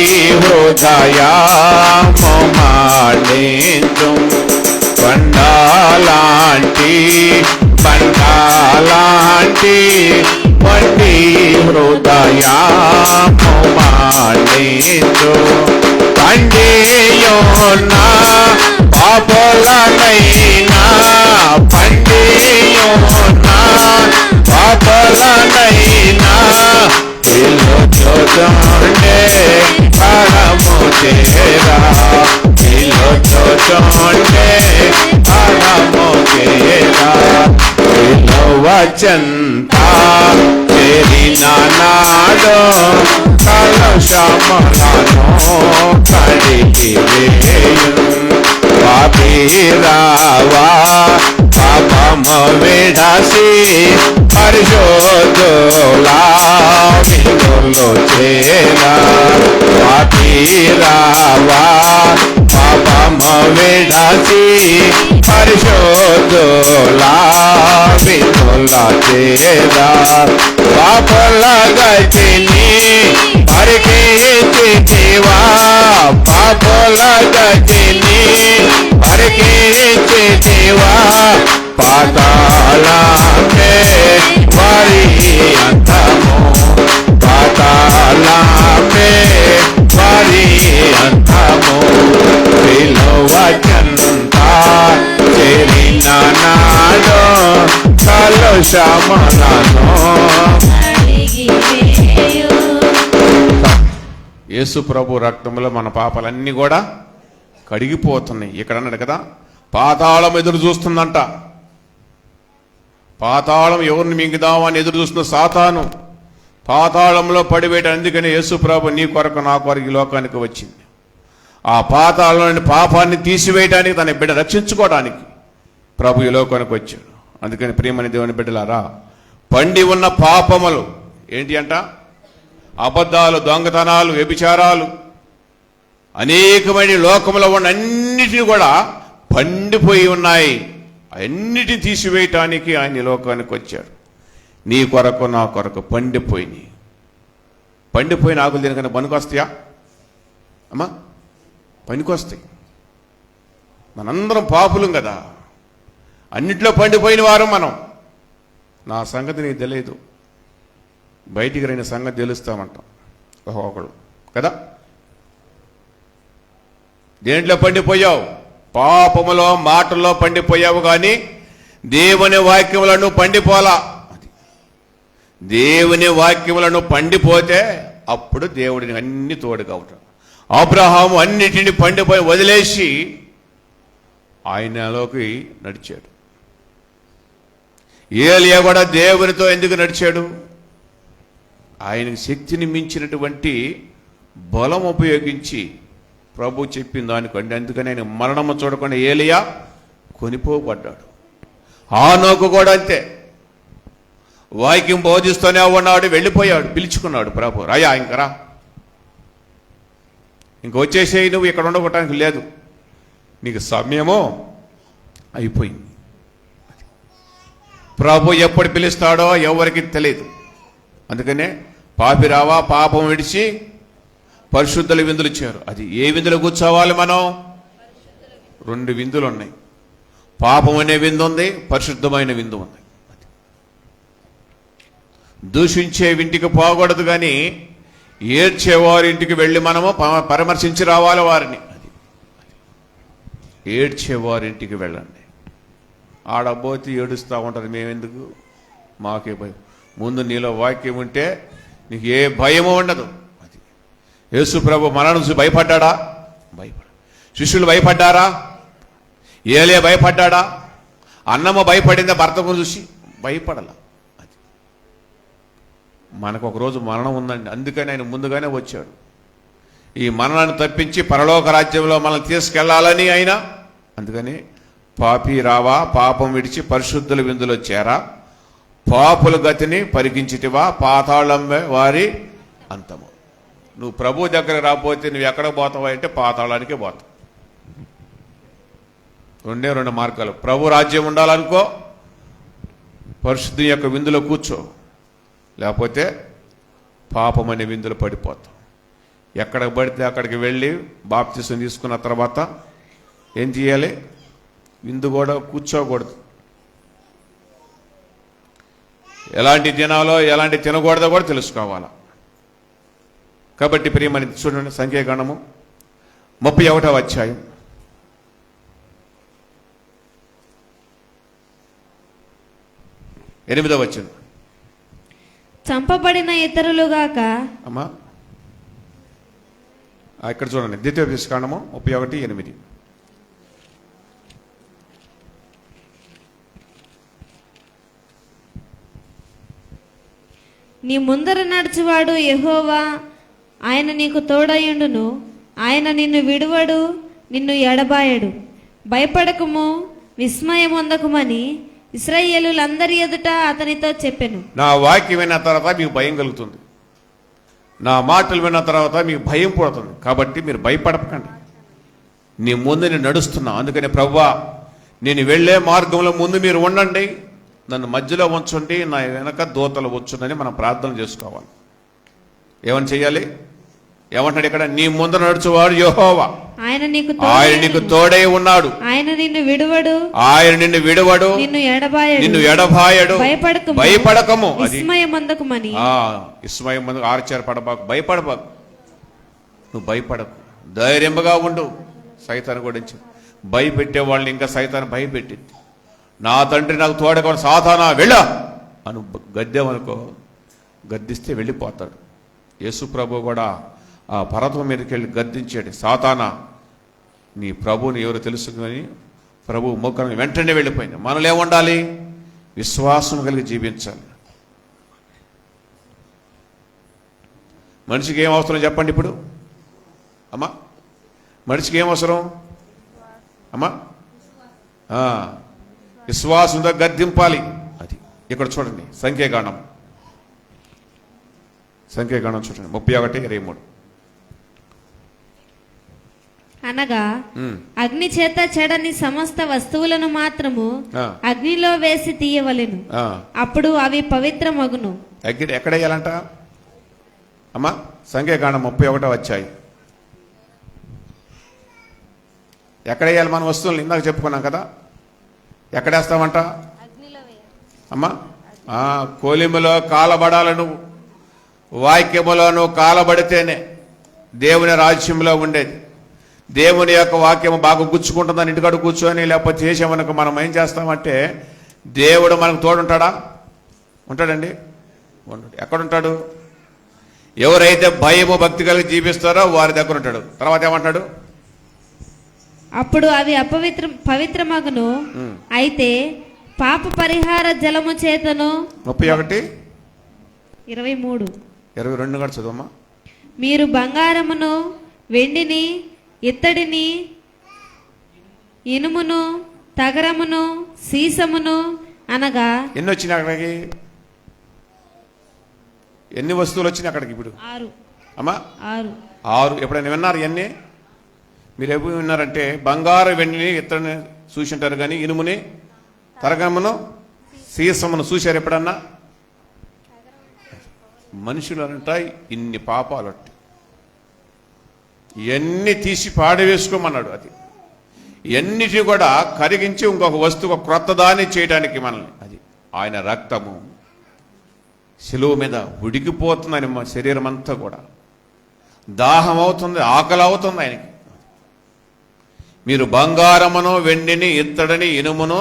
హృదయము మాలించు. బండాలాంటి మండి హృదయము మానించు పండియున్న పాపలనైనా పండియున్న పాపలనైనా పిలుచుచుండే ఫలము చేరా పిలుచుచుండే ఫలము చేరా పిలువచంత చేరిన నాడు కలుషములను కడిగి వేయు పాపిరావా పాపము విడసి పరిశోధులా విందులు చేరా పాపిరావా పాపము విడసి పరిశోధులా విందుల చేరా పాపల గతిని పరికించితివా పాపల గతిని పరికించితివా పాతాళమే వారి అంతము పాతాళమే వారి అంతము పిలువచంత చేరిన నాడు కలుషములను యేసు ప్రభు రక్తంలో మన పాపాలన్నీ కూడా కడిగిపోతున్నాయి. ఇక్కడ అన్నాడు కదా, పాతాళం ఎదురు చూస్తుందంట. పాతాళం ఎవరిని మింగుదామని ఎదురు చూస్తున్న సాతాను పాతాళంలో పడివేట. అందుకని యేసు ప్రభు నీ కొరకు నా కొరకు ఈ లోకానికి వచ్చింది. ఆ పాతాళంలోని పాపాన్ని తీసివేయడానికి, తన బిడ్డ రక్షించుకోవడానికి ప్రభు ఈ లోకానికి వచ్చాడు. అందుకని ప్రియమని దేవుని బిడ్డలారా, పండి ఉన్న పాపములు ఏంటి అంట? అబద్ధాలు, దొంగతనాలు, వ్యభిచారాలు, అనేకమైన లోకంలో ఉన్న అన్నిటిని కూడా పండిపోయి ఉన్నాయి. అన్నిటిని తీసివేయటానికి ఆయన ఈ లోకానికి వచ్చాడు. నీ కొరకు నా కొరకు పండిపోయిన ఆకులు దేనికన్నా పనికొస్తాయా అమ్మా? పనికొస్తాయి. మనందరం పాపులం కదా, అన్నిట్లో పండిపోయిన వారు మనం. నా సంగతి నీకు తెలియదు, బయటికి రాని సంగతి తెలుస్తామంటాం ఒకళ్ళు కదా. దేంట్లో పండిపోయావు? పాపములో, మాటల్లో పండిపోయావు. కానీ దేవుని వాక్యములను పండిపోలా. దేవుని వాక్యములను పండిపోతే అప్పుడు దేవుడిని అన్ని తోడుగా ఉంటాడు. అబ్రహాము అన్నిటిని పండిపోయి వదిలేసి ఆయనలోకి నడిచాడు. ఏలియా కూడా దేవునితో ఎందుకు నడిచాడు? ఆయనకి శక్తిని మించినటువంటి బలం ఉపయోగించి ప్రభు చెప్పిన దానికండి. అందుకని ఆయన మరణము చూడకుండా ఏలియా కొనిపోబడ్డాడు. హనోకు కూడా అంతే. వాక్యం బోధిస్తూనే ఉన్నాడు, వెళ్ళిపోయాడు. పిలుచుకున్నాడు ప్రభు, రాయా ఇంకరా, ఇంక వచ్చేసేయి, నువ్వు ఇక్కడ ఉండగొట్టడానికి లేదు, నీకు సమయమో అయిపోయింది. ప్రభు ఎప్పుడు పిలుస్తాడో ఎవరికి తెలియదు. అందుకనే పాపిరావా పాపం విడిచి పరిశుద్ధుల విందులు చేరు. అది ఏ విందులు కూర్చోవాలి మనం? 2 విందులు ఉన్నాయి. పాపం అనే విందు ఉంది, పరిశుద్ధమైన విందు ఉంది. దూషించే ఇంటికి పోకూడదు, కానీ ఏడ్చేవారి ఇంటికి వెళ్ళి మనము పరామర్శించి రావాలి వారిని. ఏడ్చేవారింటికి వెళ్ళండి. ఆడబోతి ఏడుస్తూ ఉంటుంది, మేమెందుకు, మాకే భయం. ముందు నీలో వాక్యం ఉంటే నీకు ఏ భయమో ఉండదు. అది యేసు ప్రభు మరణం చూసి భయపడ్డా? శిష్యులు భయపడ్డారా? ఏలియా భయపడ్డా? అన్నమ్మ భయపడిందా భర్తకు చూసి? భయపడాల. అది మనకు ఒకరోజు మరణం ఉందండి, అందుకని ఆయన ముందుగానే వచ్చాడు. ఈ మరణాన్ని తప్పించి పరలోక రాజ్యంలో మనం తీసుకెళ్లాలని ఆయన. అందుకని పాపి రావా పాపం విడిచి పరిశుద్ధుల విందులో చేరా, పాపుల గతిని పరికించితివా, పాతాళం వారి అంతము. నువ్వు ప్రభు దగ్గర రాకపోతే నువ్వు ఎక్కడ పోతావా అంటే పాతాళానికే పోతావు. 2 మార్గాలు. ప్రభు రాజ్యం ఉండాలనుకో, పరిశుద్ధి యొక్క విందులో కూర్చో, లేకపోతే పాపం అనే విందులో పడిపోతావు. ఎక్కడికి పడితే అక్కడికి వెళ్ళి బాప్తిసం తీసుకున్న తర్వాత ఏం చేయాలి? విందు కూడా కూర్చోకూడదు. ఎలాంటి తినాలో ఎలాంటి తినకూడదో కూడా తెలుసుకోవాలి. కాబట్టి ప్రియమని చూడండి, సంఖ్యాకాండము 31వ అధ్యాయం 8వ వచనం. చంపబడిన ఇతరులుగాక అమ్మా ఇక్కడ చూడండి, ద్వితీయోపదేశకాండము 31:8. నీ ముందర నడుచువాడు యెహోవా, ఆయన నీకు తోడయుండును, ఆయన నిన్ను విడువడు, నిన్ను ఎడబాయడు. భయపడకుము, విస్మయమొందకుమని ఇశ్రాయేలులందరి ఎదుట అతనితో చెప్పెను. నా వాక్యం విన్న తర్వాత మీకు భయం కలుగుతుంది, నా మాటలు విన్న తర్వాత మీకు భయం పుడుతుంది. కాబట్టి మీరు భయపడకండి, నీ ముందు నేను నడుస్తున్నా. అందుకని ప్రభువా, నేను వెళ్ళే మార్గంలో ముందు మీరు ఉండండి, నన్ను మధ్యలో ఉంచండి, నా వెనక దూతలు వచ్చునని మనం ప్రార్థన చేసుకోవాలి. ఏమని చెయ్యాలి? ఏమంటాడు ఇక్కడ? నీ ముందు నడుచువాడు యెహోవా, ఆయన నీకు తోడై ఉన్నాడు, ఆయన నిన్ను విడువడు, నిన్ను ఎడబాయడు. భయపడకము, విస్మయమందకుమని. విస్మయమందుకు ఆశ్చర్యపడబాకు, భయపడబాకు, నువ్వు భయపడకు, ధైర్యంగా ఉండు. సైతాను గురించి భయపెట్టే వాళ్ళని ఇంకా సైతాను భయపెట్టింది. నా తండ్రి నాకు తోడగా సాతానా వెళ్ళా అను గద్దేమనుకో, గద్దిస్తే వెళ్ళిపోతాడు. యేసు ప్రభు కూడా ఆ పర్వతం మీదకి వెళ్ళి గద్దించాడు, సాతానా నీ ప్రభుని ఎవరు తెలుసుకొని ప్రభు మొక్కను వెంటనే వెళ్ళిపోయింది. మనలో ఏముండాలి? విశ్వాసం కలిగి జీవించాలి. మనిషికి ఏం అవసరం చెప్పండి ఇప్పుడు అమ్మా? మనిషికి ఏం అవసరం అమ్మా? విశ్వాసంతో గద్దింపాలి. అది ఇక్కడ చూడండి, సంఖ్యాకాండం చూడండి 31:23. అనగా అగ్ని చేత చెడని సమస్త వస్తువులను మాత్రము అగ్నిలో వేసి తీయవలెను, అప్పుడు అవి పవిత్రమగును. అగ్ని ఎక్కడ వేయాలంట అమ్మా? సంఖ్యాకాండం 31వ అధ్యాయం. ఎక్కడ వేయాలి మన వస్తువులు? ఇందాక చెప్పుకున్నాం కదా, ఎక్కడేస్తామంట అమ్మా? కోలిములో కాలబడాలను, వాక్యములోను కాలబడితేనే దేవుని రాజ్యంలో ఉండేది. దేవుని యొక్క వాక్యము బాగా గుచ్చుకుంటుందని ఇంటికాడ కూర్చొని లేకపోతే చేసామనుకో మనం ఏం చేస్తామంటే, దేవుడు మనకు తోడుంటాడా? ఉంటాడండి? ఉండడు. ఎక్కడుంటాడు? ఎవరైతే భయము భక్తి కలిగి జీవిస్తారో వారి దగ్గర ఉంటాడు. తర్వాత ఏమంటాడు? అప్పుడు అవి పవిత్రమగును. అయితే పాప పరిహార జలము చేతను 31:23 కూడా చదువమ్మా. మీరు బంగారమును, వెండిని, ఇత్తడిని, ఇనుమును, తగరమును, సీసమును అనగా ఎన్ని వచ్చినాయి అక్కడికి? ఎన్ని వస్తువులు వచ్చినాయి అక్కడికి ఇప్పుడు? 6 అమ్మా. 6. ఎప్పుడైనా విన్నారు ఇవన్నీ? మీరు ఎప్పుడు విన్నారంటే బంగారు, వెండిని, ఇత్తడిని చూసి ఉంటారు, కానీ ఇనుముని, తరగమును, సీసమును చూశారు ఎప్పుడన్నా? మనుషులు అంటాయి ఇన్ని పాపాలు అంటే ఇవన్నీ తీసి పాడవేసుకోమన్నాడు. అది ఇవన్నిటిని కూడా కరిగించి ఇంకొక వస్తువు, ఒక క్రొత్త దాన్ని చేయడానికి మనల్ని, అది ఆయన రక్తము శిలువ మీద ఉడికిపోతుందని మా శరీరం అంతా కూడా దాహం అవుతుంది, ఆకలి అవుతుంది ఆయనకి. మీరు బంగారమును, వెండిని, ఇత్తడిని, ఇనుమును,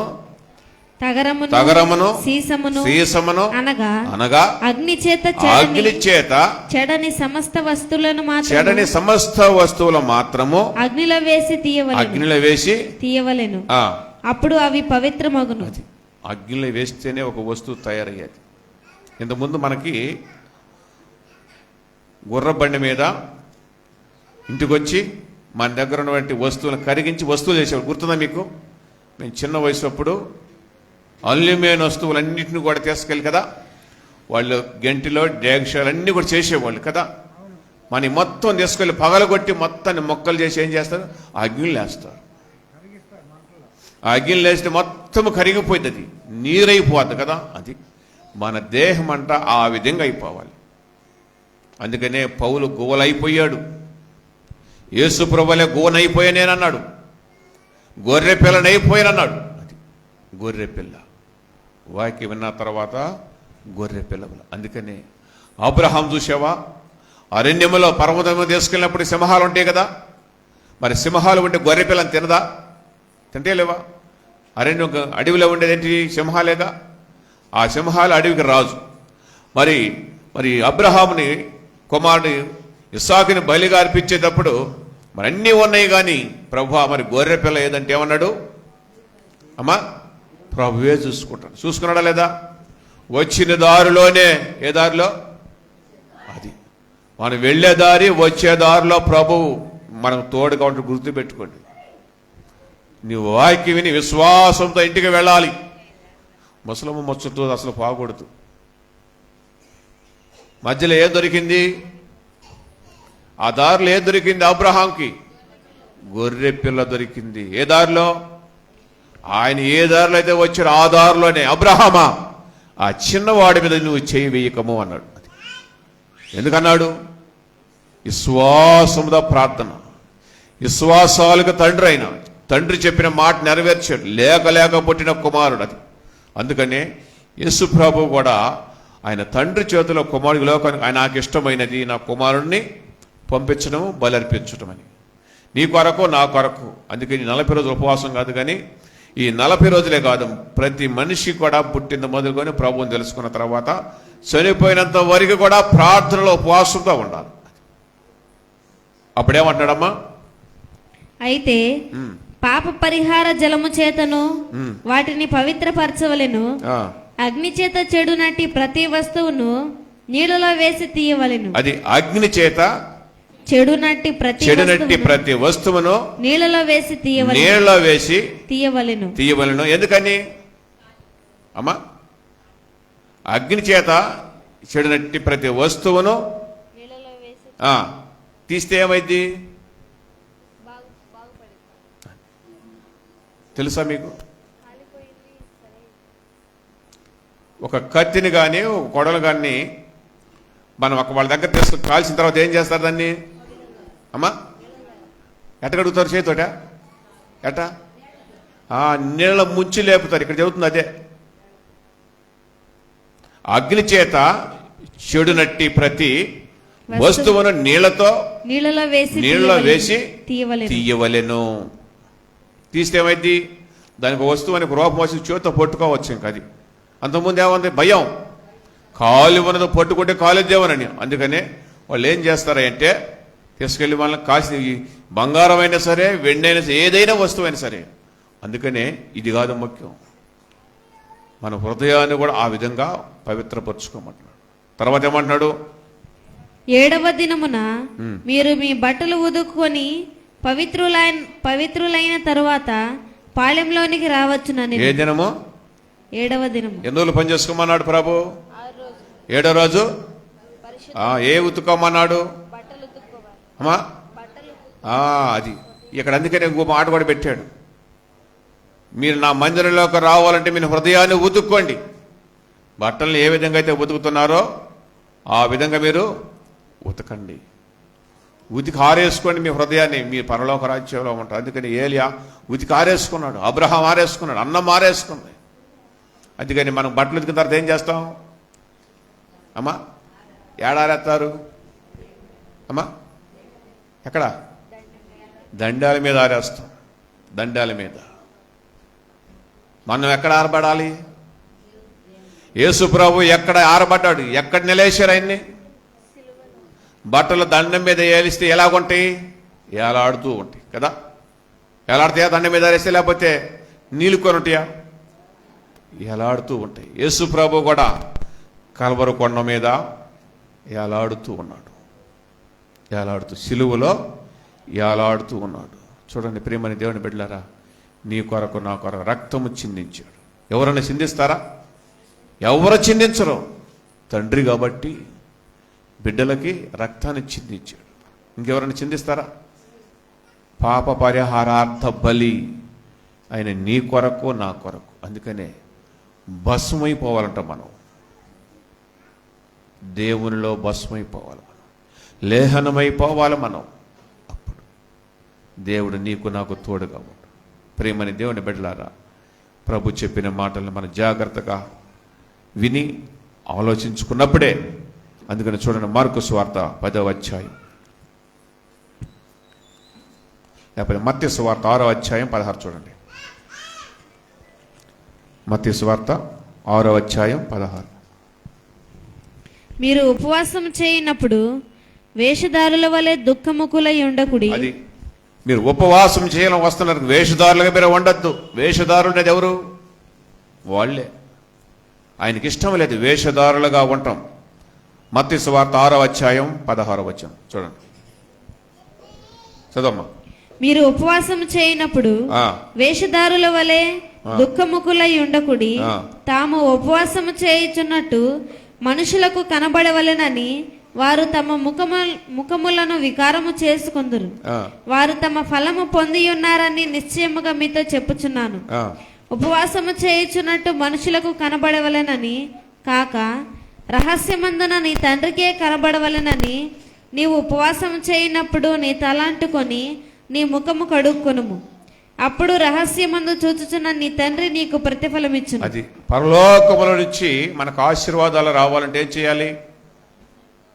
తగరమును, సీసమును అనగా అగ్ని చేత చెడని సమస్త వస్తువులు మాత్రము అగ్నిలో వేసి తీయవలెను, అప్పుడు అవి పవిత్రమగును. అగ్నిలో వేస్తేనే ఒక వస్తువు తయారయ్యేది. ఇంతకుముందు మనకి గుర్రబండి మీద ఇంటికి వచ్చి మన దగ్గర ఉన్నటువంటి వస్తువులను కరిగించి వస్తువులు చేసేవాడు. గుర్తుందా మీకు? మేము చిన్న వయసుప్పుడు అల్యూమినియం వస్తువులన్నింటినీ కూడా తీసుకెళ్ళి కదా వాళ్ళు గంటిలో డేక్షాలు అన్నీ కూడా చేసేవాళ్ళు కదా. మన మొత్తం తీసుకెళ్ళి పగలగొట్టి మొత్తాన్ని మొక్కలు చేసి ఏం చేస్తారు? అగ్నిలు వేస్తారు. ఆ అగ్నిలు వేస్తే మొత్తం కరిగిపోయింది, అది నీరైపోద్ది కదా. అది మన దేహం అంట ఆ విధంగా అయిపోవాలి. అందుకనే పౌలు గువ్వలైపోయాడు, యేసు ప్రభువలే గువ్వనైపోయానేనన్నాడు, గొర్రె పిల్లనైపోయానన్నాడు. అది గొర్రె పిల్ల వాక్యం విన్న తర్వాత గొర్రె పిల్లలు. అందుకనే అబ్రహాం చూసావా, అరణ్యములో పర్వతము తీసుకెళ్ళినప్పుడు సింహాలు ఉంటాయి కదా, మరి సింహాలు ఉంటే గొర్రె పిల్లని తినదా? తింటే లేవా? అరణ్యం అడవిలో ఉండేదేంటి? సింహాలేగా. ఆ సింహాలు అడవికి రాజు. మరి మరి అబ్రహాముని కుమారుడు ఇస్సాకుని బలిగా అర్పించేటప్పుడు మరి అన్నీ ఉన్నాయి, కానీ ప్రభువా మరి గొర్రె పిల్ల ఏదంటే ఏమన్నాడు? అమ్మా ప్రభువే చూసుకుంటాడు. చూసుకున్నాడా లేదా? వచ్చిన దారిలోనే, ఏ దారిలో? అది మనం వెళ్ళే దారి, వచ్చే దారిలో ప్రభువు మనకు తోడుగా ఉంటే గుర్తుపెట్టుకోండి. నీ వాక్యం విని విశ్వాసంతో ఇంటికి వెళ్ళాలి. ముసలమ్మ ముచ్చతో అసలు పోకూడదు. మధ్యలో ఏం దొరికింది? ఆ దారిలో ఏం దొరికింది అబ్రహాంకి? గొర్రె పిల్ల దొరికింది. ఏ దారిలో? ఆయన ఏ దారిలో అయితే వచ్చాడు ఆ దారిలోనే, అబ్రహామా ఆ చిన్నవాడి మీద నువ్వు చేయి వేయకము అన్నాడు. ఎందుకన్నాడు? విశ్వాసముతో ప్రార్థన. విశ్వాసాలకు తండ్రి అయిన తండ్రి చెప్పిన మాట నెరవేర్చాడు. లేక లేక పుట్టిన కుమారుడు అది. అందుకనే యేసు ప్రభు కూడా ఆయన తండ్రి చేతిలో కుమారుడి లోకానికి ఆయన నాకు ఇష్టమైనది నా కుమారుడిని పంపించడం, బలర్పించడం అని. నీ కొరకు నా కొరకు. అందుకే ఈ 40 రోజులు ఉపవాసం కాదు, కానీ ఈ 40 రోజులే కాదు, ప్రతి మనిషి కూడా పుట్టిన మొదలుకొని ప్రభువుని తెలుసుకున్న తర్వాత చనిపోయినంత వరకు కూడా ప్రార్థనలో ఉపవాసంతో ఉండాలి. అప్పుడేమంటాడమ్మా? అయితే పాప పరిహార జలము చేతను వాటిని పవిత్రపరచవలెను. అగ్ని చేత చెడునట్టి ప్రతి వస్తువును నీళ్ళలో వేసి తీయవలెను. అది అగ్ని చేత చెడునట్టి ప్రతి వస్తువును నీళ్ళలో వేసి తీయవలెను. ఎందుకని అమ్మా? అగ్ని చేత చెడునట్టి ప్రతి వస్తువును తీస్తే ఏమైంది తెలుసా మీకు? ఒక కత్తిని కానీ ఒక కొడలు కానీ మనం వాళ్ళ దగ్గర తీసుకుని కాల్చిన తర్వాత ఏం చేస్తారు దాన్ని? అమ్మా ఎట్ట కడుగుతారు? చేతోట ఎట్ట? నీళ్ళ ముంచి లేపుతారు. ఇక్కడ చెబుతుంది అదే. అగ్ని చేత చెడునట్టి ప్రతి వస్తువును నీళ్ళలో వేసి తీయవలెను. తీస్తే ఏమైంది? దానికి వస్తువుని రూపం వచ్చి చేతితో పట్టుకోవచ్చు. ఇంకా అది అంతకుముందు ఏముంది? భయం. కాలు ఉన్నది పట్టుకుంటే కాలుద్దేమోనని. అందుకనే వాళ్ళు ఏం చేస్తారంటే తీసుకెళ్ళి వాళ్ళని కాసి బంగారం అయినా సరే, వెండి అయినా సరే, ఏదైనా వస్తువు అయినా సరే. అందుకనే ఇది కాదు ముఖ్యం, మన హృదయాన్ని కూడా ఆ విధంగా పవిత్రపరచుకోమంటున్నాడు. తర్వాత ఏమంటున్నాడు? 7వ దినమున మీరు మీ బట్టలు ఉదుక్కొని పవిత్రులైన తరువాత పాళెంలోనికి రావచ్చునని. ఏ దినము? 7వ దినము. ఎందుకు పని చేసుకోమన్నాడు ప్రభు? 7వ రోజు ఏ ఉతుకోమన్నాడు? అమ్మా అది ఇక్కడ. అందుకనే ఇంకో మాట కూడా పెట్టాడు, మీరు నా మందిరంలోకి రావాలంటే మీరు హృదయాన్ని ఉతుక్కోండి. బట్టల్ని ఏ విధంగా అయితే ఉతుకుతున్నారో ఆ విధంగా మీరు ఉతకండి. ఉతికి ఆరేసుకోండి మీ హృదయాన్ని, మీ పరలోక రాజ్యంలో ఉంటారు. అందుకని ఏలియా ఉతికి ఆరేసుకున్నాడు, అబ్రహాం ఆరేసుకున్నాడు, అన్నం ఆరేసుకుంది. అందుకని మనం బట్టలు ఉతికిన తర్వాత ఏం చేస్తాం అమ్మా? ఏడారేస్తారు అమ్మా? ఎక్కడ? దండాల మీద ఆరేస్తాం. దండాల మీద. మనం ఎక్కడ ఆరబడాలి? యేసు ప్రభు ఎక్కడ ఆరబడ్డాడు? ఎక్కడ నిలేశారు ఆయన్ని? బట్టలు దండం మీద ఏలిస్తే ఎలాగుంటాయి? ఏలాడుతూ ఉంటాయి కదా. ఎలాడితే దండం మీద ఆరేస్తే, లేకపోతే నీళ్ళు కొనుంటాయా? ఎలాడుతూ ఉంటాయి. యేసు ప్రభు కూడా కల్వరి కొండ మీద ఏలాడుతూ ఉన్నాడు. ఏలాడుతూ సిలువలో ఏలాడుతూ ఉన్నాడు. చూడండి ప్రియమని దేవుని బిడ్డలారా, నీ కొరకు నా కొరకు రక్తము చిందించాడు. ఎవరైనా చిందిస్తారా? ఎవరు చిందించరు. తండ్రి కాబట్టి బిడ్డలకి రక్తాన్ని చిందించాడు. ఇంకెవరైనా చిందిస్తారా? పాప పరిహారార్థ బలి ఆయన నీ కొరకు నా కొరకు. అందుకనే భస్మైపోవాలంట మనం. దేవునిలో భస్మైపోవాలి మనం, లేహనమైపోవాలి మనం. అప్పుడు దేవుడు నీకు నాకు తోడుగా ఉంటాడు. ప్రేమని దేవుని బిడ్డలారా, ప్రభు చెప్పిన మాటలను మనం జాగ్రత్తగా విని ఆలోచించుకున్నప్పుడే. అందుకని చూడండి, మార్కు సువార్త 10వ అధ్యాయం, లేకపోతే మత్తయి సువార్త 6వ అధ్యాయం 16 చూడండి. మత్తయి సువార్త 6వ అధ్యాయం 16. మీరు ఉపవాసం చేయనప్పుడు వేషధారుల వలె దుఃఖముఖులై ఉండకుడి. అది మీరు ఉపవాసం చేయాలని వస్తున్నారు, వేషధారులుగా మీరు ఉండొద్దు. వేషధారులు అనేది ఎవరు? వాళ్ళే. ఆయనకి ఇష్టం లేదు వేషధారులుగా ఉండటం. మత్తయి సువార్త 6వ అధ్యాయం 16వ వచనం చూడండి, చదవమ్మా. మీరు ఉపవాసం చేయనప్పుడు వేషధారుల వలె దుఃఖముఖులై ఉండకుడి. తాము ఉపవాసము చేయుచున్నట్టు మనుషులకు కనబడవలెనని వారు తమ ముఖములను వికారము చేసుకొందురు. వారు తమ ఫలము పొంది ఉన్నారని నిశ్చయముగా మీతో చెప్పుచున్నాను. ఉపవాసము చేయుచున్నట్టు మనుషులకు కనబడవలెనని కాక రహస్యమందున నీ తండ్రికే కనబడవలెనని నీవు ఉపవాసం చేయనప్పుడు నీ తల అంటుకొని నీ ముఖము కడుక్కొనుము. అప్పుడు రహస్యమందు చూచుచున్న నీ తండ్రి నీకు ప్రతిఫలమిచ్చును. అది పరలోకముల నుంచి మనకు ఆశీర్వాదాలు రావాలంటే ఏం చేయాలి?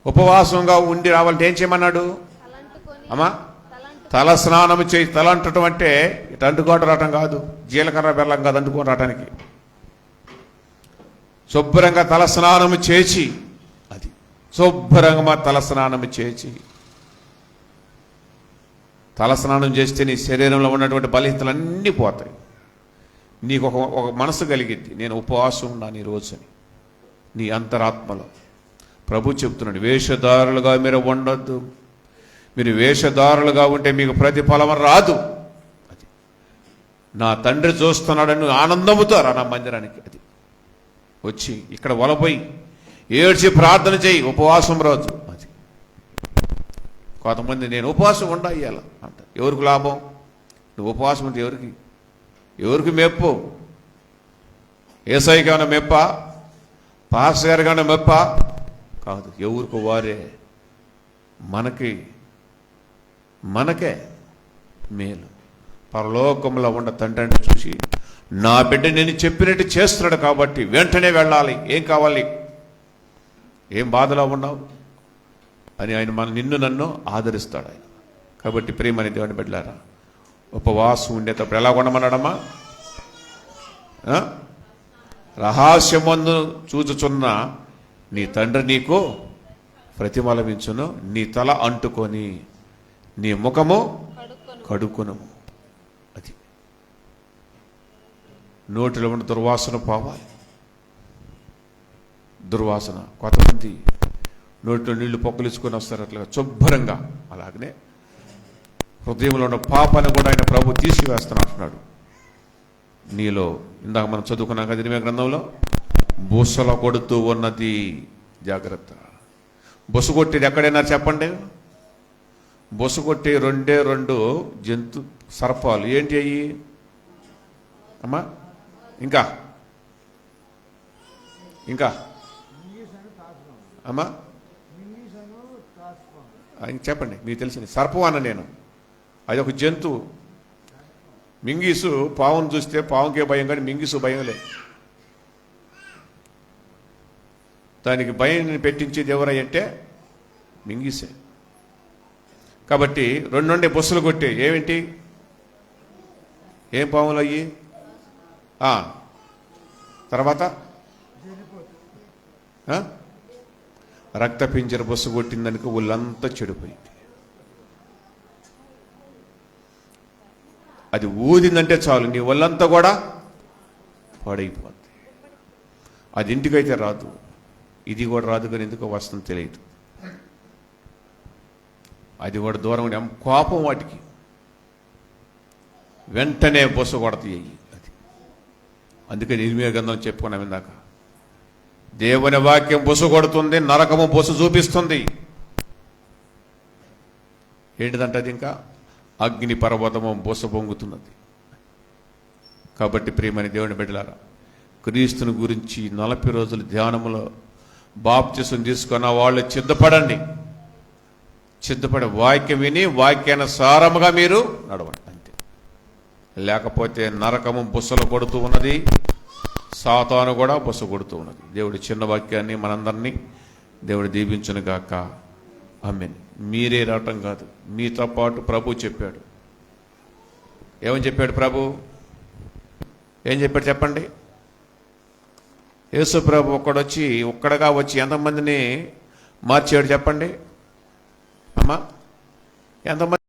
ఉపవాసంగా ఉండి రావాలంటే ఏం చేయమన్నాడు? అమ్మా, తల స్నానం చేయి. తల అంటడం అంటే ఇటు అంటుకోవటం రావటం కాదు, జీలకర్ర బెల్లం కాదు అంటుకొని రావటానికి. శుభ్రంగా తల స్నానం చేసి, అది శుభ్రంగా తల స్నానం చేసి, తల స్నానం చేస్తే నీ శరీరంలో ఉన్నటువంటి బలహీనతలన్నీ పోతాయి. నీకు ఒక మనసు కలిగిద్ది, నేను ఉపవాసం ఉన్నాను ఈరోజు అని. నీ అంతరాత్మలో ప్రభు చెప్తున్నాడు, వేషధారులుగా మీరు ఉండొద్దు. మీరు వేషధారులుగా ఉంటే మీకు ప్రతిఫలం రాదు. అది నా తండ్రి చూస్తున్నాడని ఆనందముతో రా నా మందిరానికి. అది వచ్చి ఇక్కడ వలపోయి ఏడ్చి ప్రార్థన చేయి ఉపవాసం రోజు. అది కొంతమంది నేను ఉపవాసం ఉండాల అంట. ఎవరికి లాభం? నువ్వు ఉపవాసం ఉంటే ఎవరికి మెప్పు? ఏసైకి ఏమైనా మెప్ప? పాస్టర్ గారికి ఏమైనా మెప్ప? కాదు, ఎవరికి వారే. మనకే మేలు. పరలోకంలో ఉన్న తండ్రిని చూసి నా బిడ్డ నేను చెప్పినట్టు చేస్తున్నాడు కాబట్టి వెంటనే వెళ్ళాలి. ఏం కావాలి? ఏం బాధలో ఉన్నావు అని ఆయన నిన్ను నన్ను ఆదరిస్తాడు ఆయన. కాబట్టి ప్రేమని దేవుని బిడ్డలారా, ఉపవాసం ఉండేటప్పుడు ఎలా ఉండమన్నాడమ్మా? రహస్యమందు చూచుచున్న నీ తండ్రి నీకు ప్రతిఫలమిచ్చును. నీ తల అంటుకొని నీ ముఖము కడుక్కునము. అది నోటిలో ఉన్న దుర్వాసన పోవాలి. దుర్వాసన కొంతమంది నోటిలో నీళ్లు పొక్కలించుకొని వస్తారు, అట్లా శుభ్రంగా. అలాగనే హృదయంలో ఉన్న పాపాన్ని కూడా ఆయన ప్రభు తీసివేస్తానంటున్నాడు. నీలో ఇందాక మనం చదువుకున్నాం కదా ఇర్మీయా గ్రంథంలో, బుసల కొడుతూ ఉన్నది, జాగ్రత్త. బొసు కొట్టేది ఎక్కడైనా చెప్పండి? బొసు కొట్టే 2 జంతు సర్పాలు. ఏంటి అయ్యి అమ్మా? ఇంకా అమ్మా చెప్పండి, మీకు తెలిసింది. సర్పం అన్న నేను, అది ఒక జంతువు. మింగీసు పావును చూస్తే పావుకే భయం, కానీ మింగీసు భయం లేదు. దానికి భయం పెట్టించేది ఎవరంటే మింగీసే. కాబట్టి 2 బొస్సులు కొట్టే ఏమిటి? ఏం పాములు అయ్యి? తర్వాత రక్తపింజర బొస్సు కొట్టిందనుకో ఒళ్ళంతా చెడిపోయింది. అది ఊదిందంటే చాలు నీ ఒళ్ళంతా కూడా పాడైపోద్ది. అది ఇంటికైతే రాదు, ఇది కూడా రాదు, కానీ ఎందుకో వస్తుంది తెలియదు. అది కూడా దూరం కోపం వాటికి వెంటనే బొస్సు కొడతాయి. అది అందుకని ఇర్మీయా గ్రంథం చెప్పుకున్నాం ఇందాక, దేవుని వాక్యం బొస్సు కొడుతుంది, నరకము బొస్సు చూపిస్తుంది. ఏంటిదంటే అది ఇంకా అగ్ని పర్వతము బొస్సు పొంగుతున్నది. కాబట్టి ప్రియమని దేవుని బిడ్డలారా, క్రీస్తుని గురించి 40 రోజుల ధ్యానములో బాప్తిసం తీసుకున్న వాళ్ళు సిద్ధపడి వాక్యం విని వాక్యానుసారముగా మీరు నడవండి అంతే. లేకపోతే నరకము బుస్సలు కొడుతూ ఉన్నది, సాతాను కూడా బుసగొడుతూ ఉన్నది. దేవుడి చిన్న వాక్యాన్ని మనందరినీ దేవుడు దీవించును గాక. ఆమేన్. మీరే రావటం కాదు, మీతో పాటు ప్రభు చెప్పాడు. ఏమని చెప్పాడు ప్రభు? ఏం చెప్పాడు చెప్పండి? యేసు ప్రభు ఒక్కడగా వచ్చి ఎంతమందిని మార్చాడు చెప్పండి అమ్మా? ఎంతమంది